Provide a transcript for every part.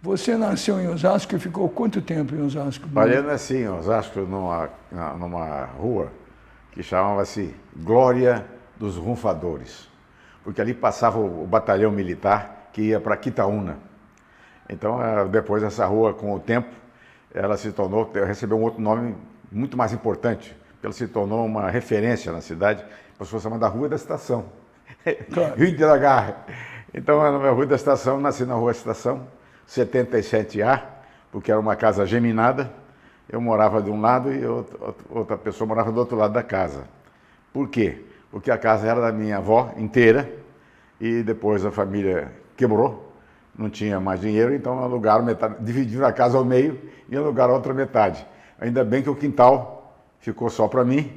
Você nasceu em Osasco e ficou quanto tempo em Osasco? Olha, eu nasci em Osasco numa rua que chamava-se Glória dos Runfadores, porque ali passava o batalhão militar que ia para Quitaúna. Então, depois essa rua, com o tempo, ela se tornou, recebeu um outro nome muito mais importante, ela se tornou uma referência na cidade, passou a chamar da Rua da Estação, claro. Rio de la Garra. Então, na Rua da Estação, nasci na Rua da Estação, 77A, porque era uma casa geminada, eu morava de um lado e outra pessoa morava do outro lado da casa. Por quê? Porque a casa era da minha avó inteira e depois a família quebrou, não tinha mais dinheiro, então alugaram metade, dividiram a casa ao meio e alugaram a outra metade. Ainda bem que o quintal ficou só para mim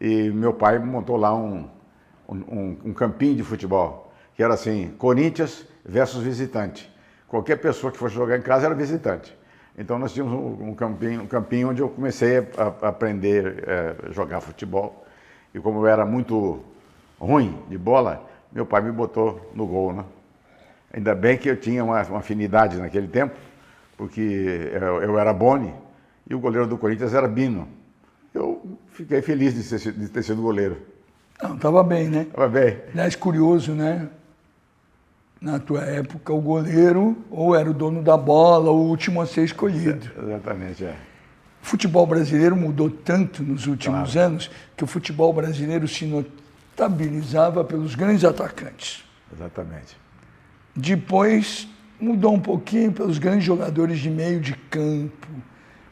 e meu pai montou lá um campinho de futebol, que era assim, Corinthians versus visitante. Qualquer pessoa que fosse jogar em casa era visitante. Então nós tínhamos um campinho onde eu comecei a aprender a jogar futebol. E como eu era muito ruim de bola, meu pai me botou no gol, né? Ainda bem que eu tinha uma afinidade naquele tempo, porque eu era Boni e o goleiro do Corinthians era Bino. Eu fiquei feliz de ter sido goleiro. Não, estava bem, né? Estava bem. Aliás, curioso, né? Na tua época, o goleiro ou era o dono da bola, ou o último a ser escolhido. Exatamente, é. O futebol brasileiro mudou tanto nos últimos anos que o futebol brasileiro se notabilizava pelos grandes atacantes. Exatamente. Depois mudou um pouquinho pelos grandes jogadores de meio de campo.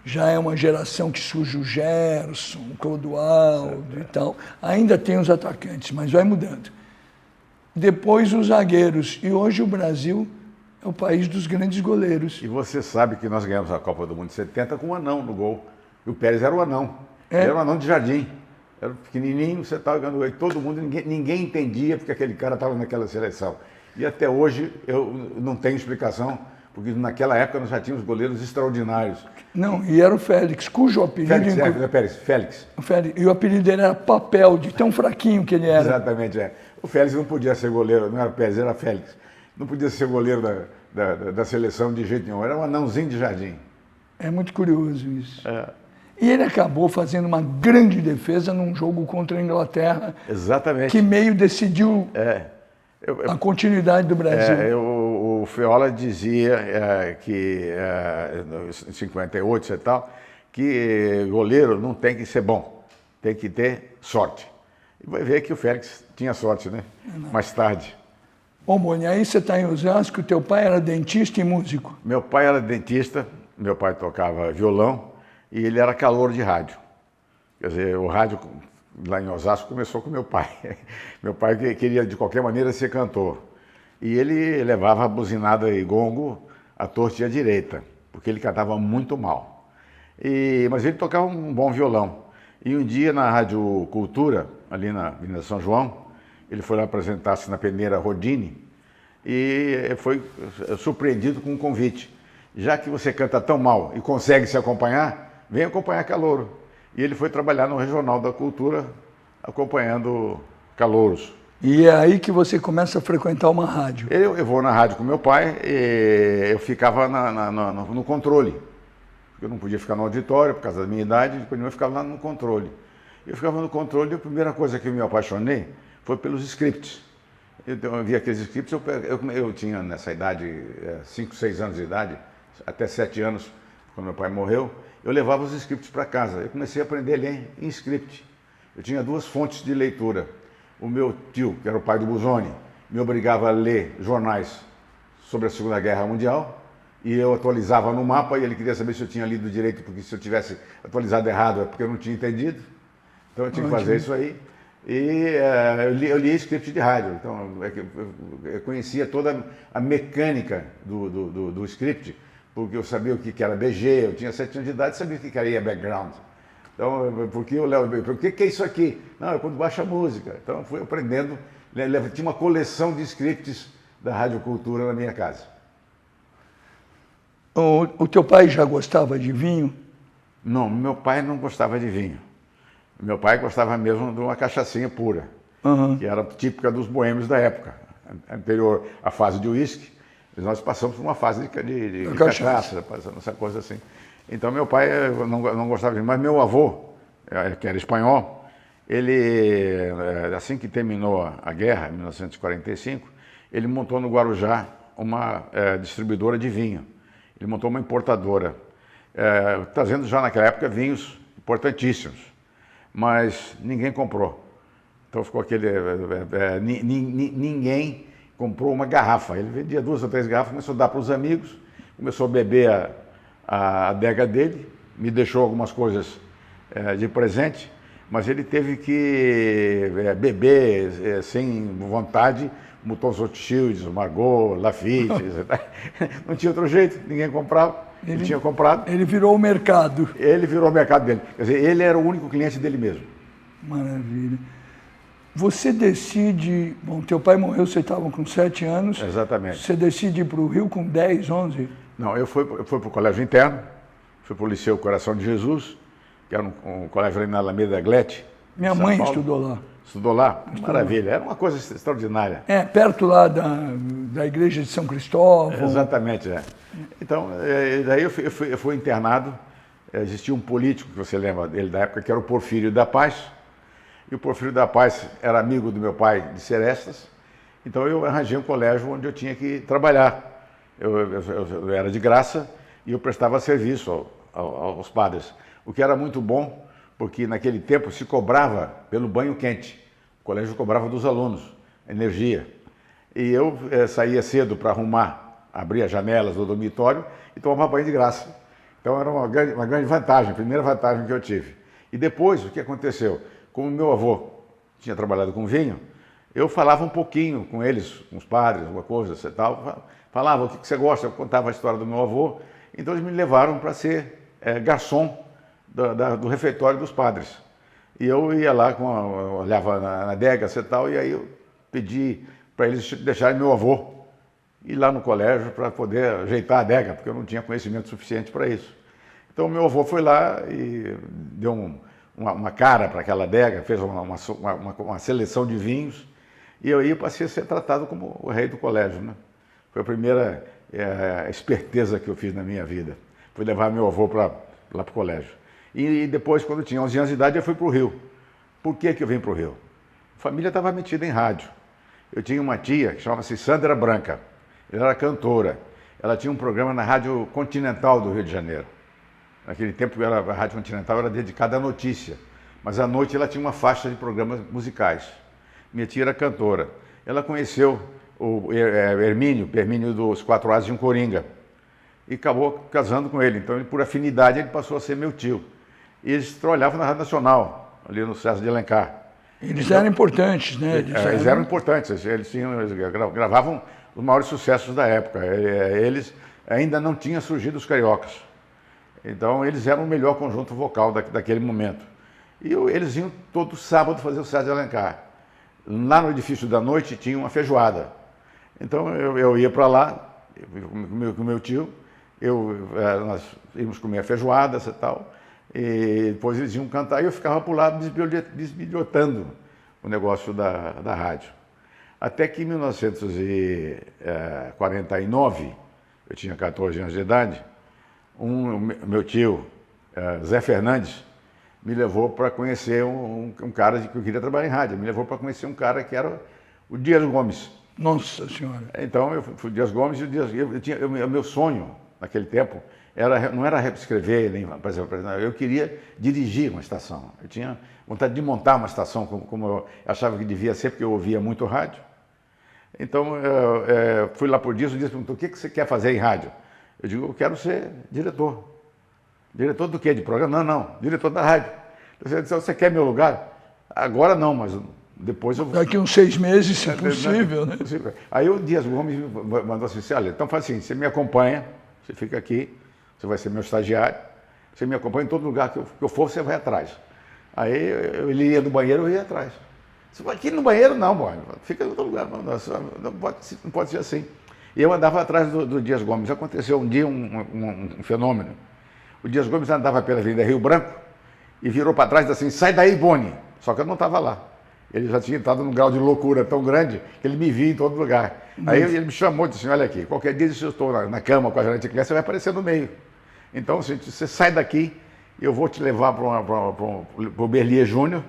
Já é uma geração que surge o Gerson, o Clodoaldo e tal. Ainda tem os atacantes, mas vai mudando. Depois os zagueiros. E hoje o Brasil é o país dos grandes goleiros. E você sabe que nós ganhamos a Copa do Mundo de 70 com um anão no gol. E o Pérez era o anão. Ele era um anão de jardim. Era pequenininho, você estava ganhando ele. Todo mundo, ninguém entendia porque aquele cara estava naquela seleção. E até hoje eu não tenho explicação, porque naquela época nós já tínhamos goleiros extraordinários. Não, e era o Félix, cujo apelido... Félix. E o apelido dele era Papel, de tão fraquinho que ele era. Exatamente, é. O Félix não podia ser goleiro, não era Pérez, era Félix. Não podia ser goleiro da seleção de jeito nenhum, era um anãozinho de jardim. É muito curioso isso. E ele acabou fazendo uma grande defesa num jogo contra a Inglaterra. Exatamente. Que meio decidiu a continuidade do Brasil. O Feola dizia que, em 58 e tal, que goleiro não tem que ser bom, tem que ter sorte. E vai ver que o Félix tinha sorte, né? Mais tarde. Ô, Boni, aí você está em Osasco, teu pai era dentista e músico? Meu pai era dentista, meu pai tocava violão e ele era calouro de rádio. Quer dizer, o rádio lá em Osasco começou com meu pai. Meu pai queria, de qualquer maneira, ser cantor. E ele levava a buzinada e gongo à torta e à direita, porque ele cantava muito mal. Mas ele tocava um bom violão. E um dia, na Rádio Cultura, ali na Avenida São João, ele foi lá apresentar-se na peneira Rodini e foi surpreendido com um convite. Já que você canta tão mal e consegue se acompanhar, vem acompanhar calouro. E ele foi trabalhar no Regional da Cultura, acompanhando calouros. E é aí que você começa a frequentar uma rádio? Eu vou na rádio com meu pai e eu ficava no controle. Eu não podia ficar no auditório por causa da minha idade, depois eu ficava lá no controle. Eu ficava no controle e a primeira coisa que eu me apaixonei foi pelos scripts. Eu via aqueles scripts, eu tinha nessa idade, 5, 6 anos de idade, até 7 anos, quando meu pai morreu, eu levava os scripts para casa. Eu comecei a aprender a ler em script. Eu tinha 2 fontes de leitura. O meu tio, que era o pai do Busoni, me obrigava a ler jornais sobre a Segunda Guerra Mundial e eu atualizava no mapa e ele queria saber se eu tinha lido direito, porque se eu tivesse atualizado errado é porque eu não tinha entendido. Então eu tinha que fazer isso aí. E eu lia script de rádio, então eu conhecia toda a mecânica do script, porque eu sabia o que era BG, eu tinha 7 anos de idade e sabia o que era background. Então, por que é isso aqui? Não, é quando baixa a música. Então, eu fui aprendendo, tinha uma coleção de scripts da Rádio Cultura na minha casa. O teu pai já gostava de vinho? Não, meu pai não gostava de vinho. Meu pai gostava mesmo de uma cachaçinha pura, que era típica dos boêmios da época, anterior à fase de uísque. Nós passamos por uma fase de cachaça, passando essa coisa assim. Então meu pai não gostava disso, mas meu avô, que era espanhol, ele, assim que terminou a guerra, em 1945, ele montou no Guarujá uma distribuidora de vinho. Ele montou uma importadora, trazendo já naquela época vinhos importantíssimos, mas ninguém comprou. Então ficou aquele... ninguém comprou uma garrafa. Ele vendia 2 ou 3 garrafas, começou a dar para os amigos, começou a beber a adega dele, me deixou algumas coisas de presente, mas ele teve que beber sem vontade, botou os Rothschilds, o Margaux, Lafite, não tinha outro jeito, ninguém comprava, ele tinha comprado. Ele virou o mercado. Ele virou o mercado dele, quer dizer, ele era o único cliente dele mesmo. Maravilha. Você decide, bom, teu pai morreu, você estava com 7 anos. Exatamente. Você decide ir para o Rio com 10, 11? Não, eu fui para o colégio interno, fui para o Liceu Coração de Jesus, que era um colégio ali na Alameda Glete. Minha mãe estudou lá. Estudou lá? Maravilha, era uma coisa extraordinária. Perto lá da igreja de São Cristóvão. Exatamente, Então, daí eu fui internado, existia um político, que você lembra dele da época, que era o Porfírio da Paz, e o Porfírio da Paz era amigo do meu pai de Serestas, então eu arranjei um colégio onde eu tinha que trabalhar. Eu era de graça e eu prestava serviço aos padres, o que era muito bom, porque naquele tempo se cobrava pelo banho quente. O colégio cobrava dos alunos energia. E eu saía cedo para arrumar, abrir as janelas do dormitório e tomava banho de graça. Então era uma grande vantagem, a primeira vantagem que eu tive. E depois, o que aconteceu? Como meu avô tinha trabalhado com vinho, eu falava um pouquinho com eles, com os padres, alguma coisa, e tal. Falava, o que você gosta? Eu contava a história do meu avô. Então eles me levaram para ser garçom do refeitório dos padres. E eu ia lá, olhava na adega e tal, e aí eu pedi para eles deixarem meu avô ir lá no colégio para poder ajeitar a adega, porque eu não tinha conhecimento suficiente para isso. Então meu avô foi lá e deu uma cara para aquela adega, fez uma seleção de vinhos, e eu aí passei a ser tratado como o rei do colégio, né? Foi a primeira esperteza que eu fiz na minha vida. Fui levar meu avô lá para o colégio. E depois, quando eu tinha 11 anos de idade, eu fui para o Rio. Por que eu vim para o Rio? A família estava metida em rádio. Eu tinha uma tia que chamava-se Sandra Branca. Ela era cantora. Ela tinha um programa na Rádio Continental do Rio de Janeiro. Naquele tempo, a Rádio Continental era dedicada à notícia. Mas à noite ela tinha uma faixa de programas musicais. Minha tia era cantora. Ela conheceu o Hermínio dos 4 As de um Coringa. E acabou casando com ele. Então, por afinidade, ele passou a ser meu tio. E eles trabalhavam na Rádio Nacional, ali no César de Alencar. Eles eram importantes, né? Eles eram importantes. Eles gravavam os maiores sucessos da época. Eles ainda não tinham surgido os cariocas. Então, eles eram o melhor conjunto vocal daquele momento. E eles iam todo sábado fazer o César de Alencar. Lá no edifício da noite tinha uma feijoada. Então, eu ia para lá, com meu tio, nós íamos comer a feijoada e tal, e depois eles iam cantar e eu ficava por lá bisbilhotando o negócio da rádio. Até que em 1949, eu tinha 14 anos de idade, meu tio, Zé Fernandes, me levou para conhecer um cara que eu queria trabalhar em rádio. Me levou para conhecer um cara que era o Dias Gomes. Nossa Senhora! Então, eu fui o Dias Gomes e o meu sonho, naquele tempo, não era escrever, nem, por exemplo, eu queria dirigir uma estação. Eu tinha vontade de montar uma estação, como eu achava que devia ser, porque eu ouvia muito rádio. Então, eu fui lá por Dias, o Dias perguntou, o que você quer fazer em rádio? Eu digo, eu quero ser diretor. Diretor do quê? De programa? Não, diretor da rádio. Você quer meu lugar? Agora não, mas depois eu... Daqui uns 6 meses, se possível, né? Aí o Dias Gomes mandou assim, olha, então faz assim, você me acompanha, você fica aqui, você vai ser meu estagiário, você me acompanha em todo lugar que eu for, você vai atrás. Aí ele ia no banheiro, eu ia atrás. Você vai aqui no banheiro? Não, boy, fica em outro lugar, não pode ser assim. E eu andava atrás do Dias Gomes. Aconteceu um dia um fenômeno. O Dias Gomes andava pela Avenida Rio Branco e virou para trás e disse assim, sai daí, Boni. Só que eu não estava lá. Ele já tinha estado num grau de loucura tão grande que ele me via em todo lugar. Aí ele me chamou e disse assim, olha aqui, qualquer dia se eu estou na cama com a Janete Claire, você vai aparecer no meio. Então, assim, você sai daqui, eu vou te levar para o Berlier Júnior,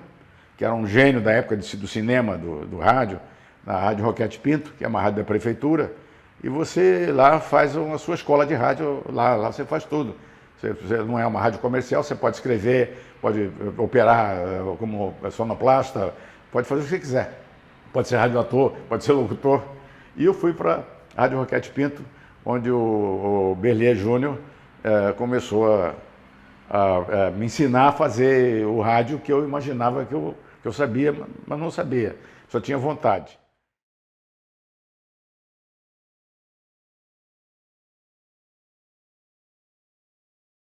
que era um gênio da época do cinema, do rádio, na Rádio Roquete Pinto, que é uma rádio da prefeitura, e você lá faz a sua escola de rádio, lá você faz tudo. Você não é uma rádio comercial, você pode escrever, pode operar como sonoplasta, pode fazer o que você quiser. Pode ser radioator, pode ser locutor. E eu fui para a Rádio Roquete Pinto, onde o Berlier Júnior começou a me ensinar a fazer o rádio que eu imaginava que eu sabia, mas não sabia, só tinha vontade.